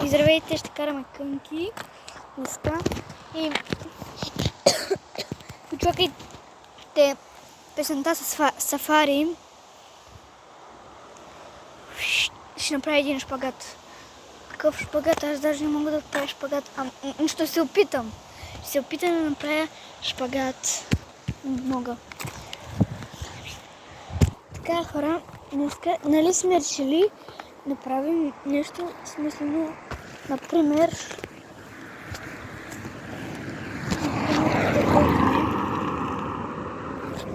И здравейте, ще караме кънки днеска и очаквайте песента с Сафари. Ще направя един шпагат. Какъв шпагат? Аз даже не мога да правя шпагат. Ще се опитам. Ще се опитам да направя шпагат. Не мога. Така, хора, днеска, нали сме решили да правим нещо смислено, например,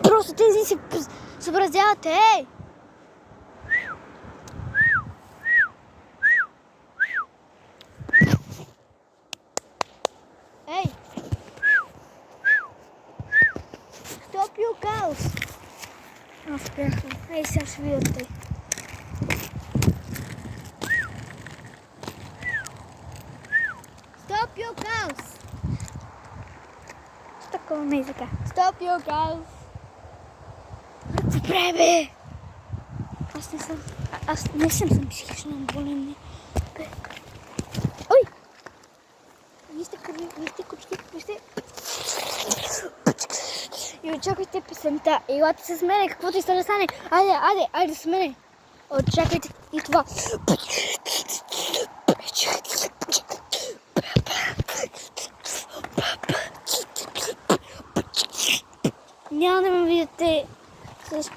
просто тези се съобразявате, ей! Ей! Stop your cows! Аз спряхме. Ей, сега ще видите. Stop your cows! С такова не езика. Stop your cows! Добре, бе! Аз не съм психично болен. Ой! Вижте кърви, вижте кучки, вижте. И очаквайте песента. Елате с мене, каквото иска да стане. Айде с мене. Очаквайте и това. Няма да ме видите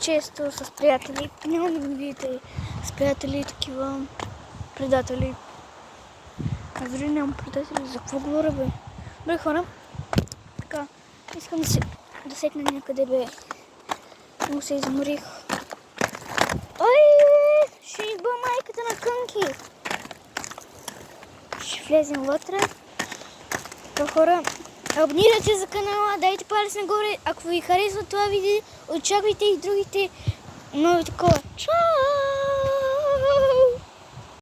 често с приятели. Няма да ме видите с приятели такива предатели. Аз дори нямам приятели. За какво говоря, бе? Добре, хора. Така, искам да секна някъде, бе. Много се изморих. Ой, ще идва майката на кънки. Ще влезем вътре. Така, хора, абонирайте за канала, дайте палец нагоре. Ако ви харесва това видео, очаквайте и другите нови такова. Чао!